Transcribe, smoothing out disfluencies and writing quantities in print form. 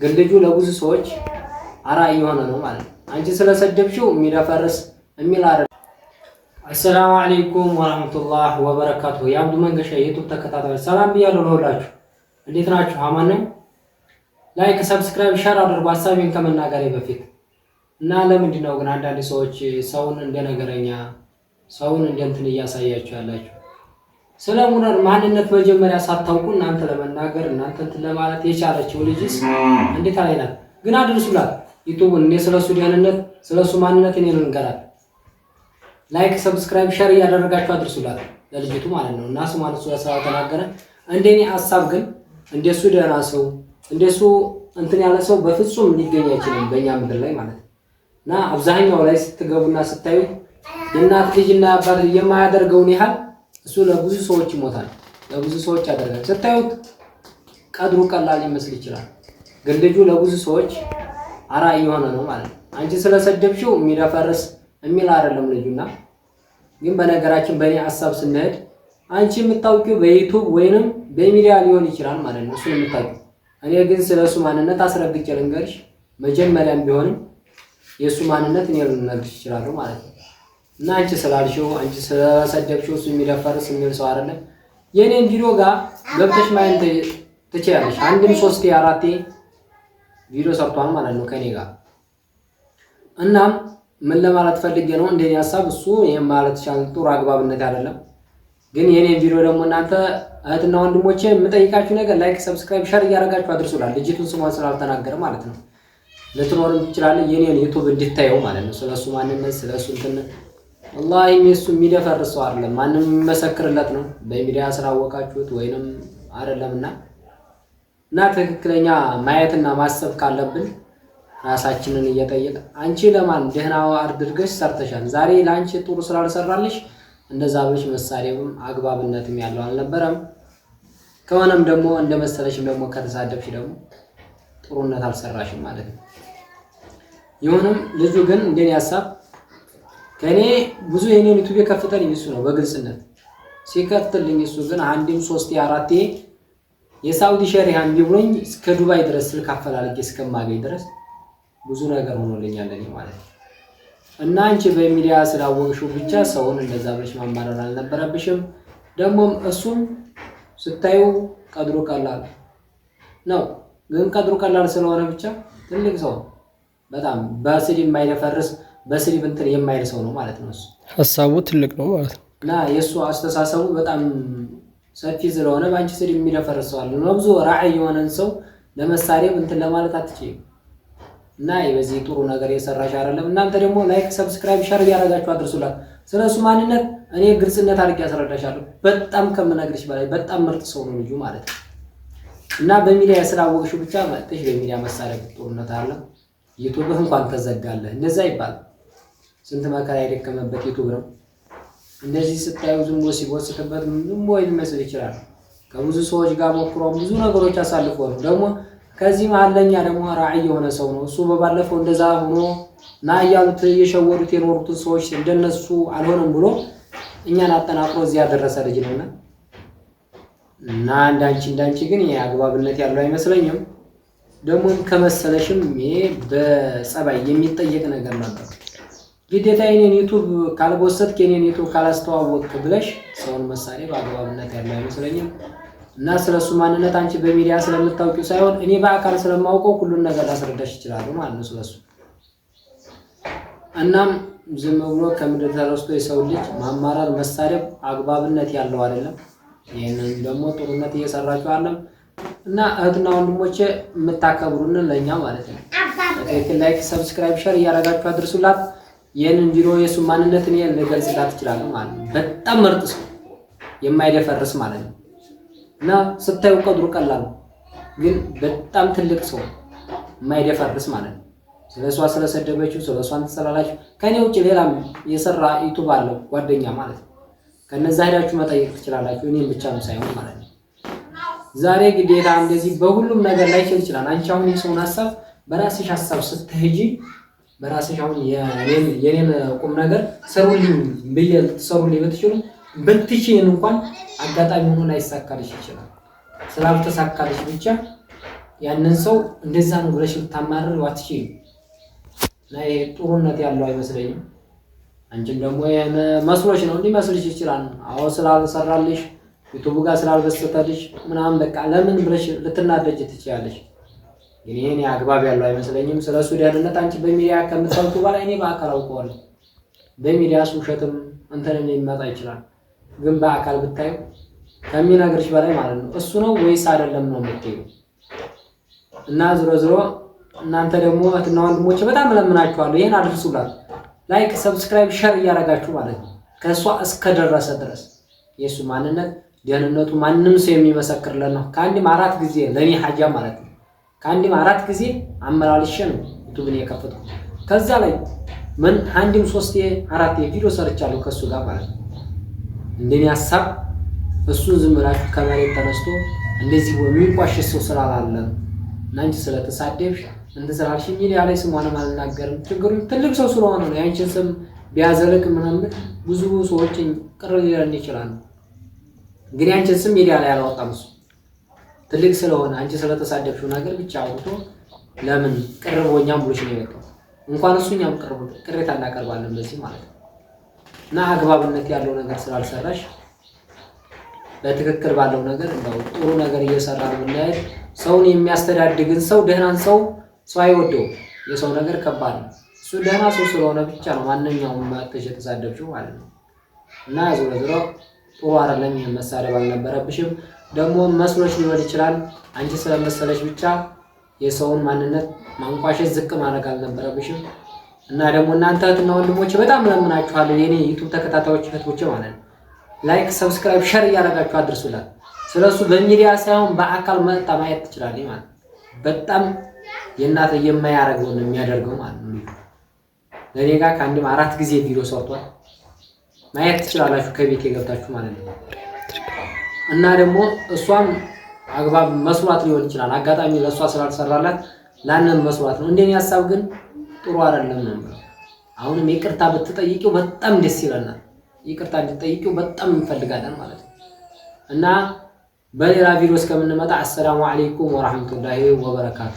ግን ልጁ ለብዙ ሰዎች አራይ የሆነ ነው ማለት ነው። አንቺ ስለሰደብሽው የሚደፈርስ የሚል አይደለም። አሰላሙ አለይኩም ወራህመቱላህ ወበረካቱ። የአብዱ መንገሻ የዩቲዩብ ተከታታዮች ሰላም ብያለሁ ለሁላችሁ። እንዴት ናችሁ? አማን ነው። ላይክ፣ ሰብስክራይብ፣ ሼር አድርጉ ሀሳቤን ከመናገሬ በፊት እና ለምንድን ነው ግን አንዳንድ ሰዎች ሰውን እንደ ነገረኛ ሰውን እንደ እንትን እያሳያችሁ ያላችሁ? ስለ ሙነር ማንነት መጀመሪያ ሳታውቁ እናንተ ለመናገር እናንተ እንትን ለማለት የቻለችው ልጅስ እንዴት አለናት? ግን አድርሱላት ዩቲዩብን። እኔ ስለሱ ደህንነት ስለሱ ማንነት እኔ ልንገራት። ላይክ፣ ሰብስክራይብ፣ ሼር እያደረጋችሁ አድርሱላት ለልጅቱ ማለት ነው። እና ስሟን እሱ ለስራው ተናገረ። እንደኔ ሐሳብ ግን እንደሱ ደህና ሰው እንደሱ እንትን ያለ ሰው በፍጹም ሊገኝ አይችልም በእኛ ምድር ላይ ማለት ነው። እና አብዛኛው ላይ ስትገቡና ስታዩ የእናት ልጅና አባት የማያደርገውን ያህል እሱ ለብዙ ሰዎች ይሞታል፣ ለብዙ ሰዎች ያደርጋል። ስታዩት ቀድሩ ቀላል ሊመስል ይችላል፣ ግን ልጁ ለብዙ ሰዎች አራይ የሆነ ነው ማለት ነው። አንቺ ስለሰደብሽው የሚደፈርስ የሚል አይደለም ልጁና። ግን በነገራችን በእኔ ሐሳብ ስንሄድ አንቺ የምታውቂው በዩቲዩብ ወይንም በሚዲያ ሊሆን ይችላል ማለት ነው እሱ የምታውቂው። እኔ ግን ስለሱ ማንነት አስረግጬ ልንገርሽ፣ መጀመሪያም ቢሆንም የሱ ማንነት እኔ ልነግርሽ እችላለሁ ማለት ነው። እና አንቺ ስላልሽው አንቺ ስለሰደብሽው እሱ የሚደፈርስ የሚል ሰው አይደለም። የኔን ቪዲዮ ጋር ገብተሽ ማየት ትችያለሽ። አንድም 3 4 ቪዲዮ ሰርቷል ማለት ነው ከኔ ጋር። እናም ምን ለማለት ፈልጌ ነው እንደኔ ሐሳብ እሱ ይሄን ማለት ይችላል ጥሩ አግባብነት አይደለም። ግን የኔን ቪዲዮ ደግሞ እናንተ እህትና ወንድሞቼ የምጠይቃችሁ ነገር ላይክ፣ ሰብስክራይብ፣ ሼር እያደረጋችሁ አድርሱላል። ልጅቱን ስሟን ስላልተናገረ ማለት ነው ልትኖርም ትችላለህ የኔን ዩቲዩብ እንድታየው ማለት ነው። ስለሱ ማንነት ስለሱ እንትን ወላሂ እሱ የሚደፈርስ ሰው አይደለም፣ ማንም የሚመሰክርለት ነው። በሚዲያ ስላወቃችሁት ወይንም አይደለምና እና ትክክለኛ ማየትና ማሰብ ካለብን ራሳችንን እየጠየቅ አንቺ ለማን ደህና አድርገሽ ሰርተሻል፣ ዛሬ ላንቺ ጥሩ ስላልሰራልሽ እንደዛ ብለሽ መሳሪያውም አግባብነትም ያለው አልነበረም። ከሆነም ደግሞ እንደመሰለሽም ደግሞ ከተሳደብሽ ደግሞ ጥሩነት አልሰራሽም ማለት ነው። ይሁንም ልጁ ግን እንደኔ ሐሳብ ከኔ ብዙ የኔን ዩቲዩብ የከፈተልኝ እሱ ነው በግልጽነት ሲከፍትልኝ። እሱ ግን አንድም 3 4 የሳውዲ ሸሪሃ እንዲብሎኝ እስከ ዱባይ ድረስ ስልክ አፈላልጌ እስከማገኝ ድረስ ብዙ ነገር ሆኖልኛል እኔ ማለት ነው። እና አንቺ በሚዲያ ስላወቅሽው ብቻ ሰውን እንደዛ ብለሽ ማማረር አልነበረብሽም። ደግሞም እሱም ስታዩ ቀድሩ ቀላል ነው። ግን ቀድሩ ቀላል ስለሆነ ብቻ ትልቅ ሰው በጣም በስድብ የማይደፈርስ በስድብ እንትን የማይል ሰው ነው ማለት ነው። እሱ ሐሳቡ ትልቅ ነው ማለት ነው። እና የእሱ አስተሳሰቡ በጣም ሰፊ ስለሆነ በአንቺ ስድብ የሚደፈርስ ሰው አለ ነው። ብዙ ራዕይ የሆነን ሰው ለመሳሪያ እንትን ለማለት አትችይም። እና በዚህ ጥሩ ነገር የሰራሽ አይደለም። እናንተ ደግሞ ላይክ፣ ሰብስክራይብ፣ ሼር ያደረጋችሁ አድርሱላት። ስለሱ ማንነት እኔ ግልጽነት አድርጌ ያስረዳሻለሁ። በጣም ከምነግርሽ በላይ በጣም ምርጥ ሰው ነው ልጁ ማለት ነው። እና በሚዲያ ስላወቅሽው ብቻ መጥተሽ በሚዲያ መሳሪያ ጥሩነት አለ። ዩቲዩብህ እንኳን ተዘጋለህ እንደዛ ይባላል። ስንት መከራ የደከመበት ዩቲዩብ ነው። እንደዚህ ስታዩ ዝም ብሎ ሲወስድበት ዝም ብሎ ሊመስል ይችላል። ከብዙ ሰዎች ጋር ሞክሮ ብዙ ነገሮች አሳልፎ ነው ደግሞ ከዚህ መሀለኛ ደግሞ ራዕይ የሆነ ሰው ነው። እሱ በባለፈው እንደዛ ሆኖ ና እያሉት እየሸወዱት የኖሩትን ሰዎች እንደነሱ አልሆነም ብሎ እኛን አጠናክሮ እዚህ ያደረሰ ልጅ ነውና እና እንዳንቺ ግን የአግባብነት ያለው አይመስለኝም። ደግሞ ከመሰለሽም ይሄ በጸባይ የሚጠየቅ ነገር ነበር። ግዴታ የኔን ዩቲዩብ ካልወሰድክ የኔን ዩቲዩብ ካላስተዋወቅክ ብለሽ ሰውን መሳሪያ በአግባብነት ያለው አይመስለኝም። እና ስለሱ ማንነት አንቺ በሚዲያ ስለምታውቂው ሳይሆን እኔ በአካል ስለማውቀው ሁሉን ነገር ላስረዳሽ እችላለሁ ማለት ነው ስለሱ። እናም ዝም ብሎ ከምድር ተነስቶ የሰው ልጅ ማማራር መሳደብ አግባብነት ያለው አይደለም። ይሄንን ደግሞ ጥሩነት እየሰራችሁ አለም እና እህትና ወንድሞቼ የምታከብሩን ለኛ ማለት ነው ላይክ፣ ሰብስክራይብ፣ ሼር እያደረጋችሁ አድርሱላት። ይሄንን ቪዲዮ የሱ ማንነት እኔ ልገልጽላት እችላለሁ ማለት ነው። በጣም ምርጥ ሰው የማይደፈርስ ማለት ነው። እና ስታዩ ቀድሩ ቀላል ነው፣ ግን በጣም ትልቅ ሰው የማይደፈርስ ማለት ነው። ስለሷ ስለሰደበችው ስለሷ ተሰላላችሁ ከኔ ውጭ ሌላም የሰራ ዩቲዩብ አለው ጓደኛ ማለት ነው። ከነዛ ሄዳችሁ መጠየቅ ትችላላችሁ፣ እኔም ብቻ ነው ሳይሆን ማለት ነው። ዛሬ ግዴታ እንደዚህ በሁሉም ነገር ላይ ይችላል። አንቺ አሁን የሰውን ሐሳብ በራስሽ ሐሳብ ስትሄጂ በራስሽ አሁን የኔን ቁም ነገር ሰሩልኝ ብትሰሩልኝ ብትችይን እንኳን አጋጣሚ ሆኖ ላይሳካልሽ ይችላል። ስላልተሳካልሽ ብቻ ያንን ሰው እንደዛ ነው ብለሽ ልታማርር አትችይም። እና ጥሩነት ያለው አይመስለኝም። አንቺም ደግሞ መስሎሽ ነው ሊመስልሽ ይችላል። አዎ ስላልሰራልሽ ዩቲዩብ ጋር ስላልበሰተልሽ ምናምን በቃ ለምን ብለሽ ልትናደጅ ትችያለሽ። ግን ይሄን አግባብ ያለው አይመስለኝም። ስለሱ ደህንነት አንቺ በሚዲያ ከምታውቂው በላይ እኔ በአካል አውቀዋለሁ። በሚዲያ ውሸትም እንትን ሊመጣ ይችላል፣ ግን በአካል ብታዩ ከሚነግርሽ በላይ ማለት ነው እሱ ነው ወይስ አይደለም ነው የምትይው። እና ዝሮ እናንተ ደግሞ እህትና ወንድሞቼ በጣም እለምናችኋለሁ ይሄን አድርሱላት። ላይክ፣ ሰብስክራይብ፣ ሸር እያደረጋችሁ ማለት ነው ከእሷ እስከደረሰ ድረስ የእሱ ማንነት ደህንነቱ ማንም ሰው የሚመሰክርለት ነው። ከአንድም 4 ጊዜ ለእኔ ሀጃ ማለት ነው ከአንድም 4 ጊዜ አመላልሼ ነው ዩቲዩብን የከፈትኩት። ከዛ ላይ ምን አንድም 3 4 ቪዲዮ ሰርቻለሁ ከእሱ ጋር ማለት ነው። እንደኔ ሀሳብ እሱን ዝም ብላችሁ ከመሬት ተነስቶ እንደዚህ የሚቋሽሽ ሰው ስላላለ እና አንቺ ስለተሳደብሽ እንደ ስራልሽ ሚዲያ ላይ ስሟንም አልናገርም። ችግሩ ትልቅ ሰው ስለሆነ ነው። ያንቺን ስም ቢያዘልቅ ምናምን ብዙ ሰዎች ቅር ሊለን ይችላል። ግን ያንቺን ስም ሚዲያ ላይ አላወጣም። እሱ ትልቅ ስለሆነ አንቺ ስለተሳደብሽው ነገር ብቻ አውጥቶ ለምን ቅርቦኛም ብሎሽ ነው የወጣው። እንኳን እሱኛም ቅሬታ እናቀርባለን በዚህ ማለት ነው። እና አግባብነት ያለው ነገር ስላልሰራሽ በትክክል ባለው ነገር እንደው ጥሩ ነገር እየሰራ ነው ማለት ሰውን የሚያስተዳድግን ሰው ደህናን ሰው አይወደው። የሰው ነገር ከባድ ነው። እሱ ደህና ሰው ስለሆነ ብቻ ነው ማንኛውም ማጥተሽ የተሳደብሽው ማለት ነው። እና ዞሮ ጥሩ አይደለም። ይሄን መሳደብ አልነበረብሽም። ደግሞ መስሎሽ ሊሆን ይችላል አንቺ ስለመሰለሽ ብቻ የሰውን ማንነት ማንቋሸሽ ዝቅ ማድረግ አልነበረብሽም። እና ደግሞ እናንተ እህትና ወንድሞቼ በጣም ለምናችኋለሁ የኔ ዩቲዩብ ተከታታዮች እህቶቼ ማለት ነው ላይክ፣ ሰብስክራይብ፣ ሸር እያደረጋችሁ አድርሱላት። ስለሱ በሚዲያ ሳይሆን በአካል መጣ ማየት ትችላለች ማለት በጣም የእናት የማያረገውን የሚያደርገው ማለት ነው። ለኔ ጋር ከአንድም 4 ጊዜ ቪዲዮ ሰርቷል ማየት ትችላላችሁ ከቤት የገብታችሁ ማለት ነው። እና ደግሞ እሷም አግባብ መስሏት ሊሆን ይችላል አጋጣሚ ለሷ ስላልሰራላት ላንን መስሏት ነው። እንደኔ ሐሳብ ግን ጥሩ አይደለም ነው። አሁንም ይቅርታ ብትጠይቂው በጣም ደስ ይለናል። ይቅርታ እንድትጠይቂው በጣም እንፈልጋለን ማለት ነው። እና በሌላ ቪዲዮ እስከምንመጣ አሰላሙ አለይኩም ወራህመቱላሂ ወበረካቱ።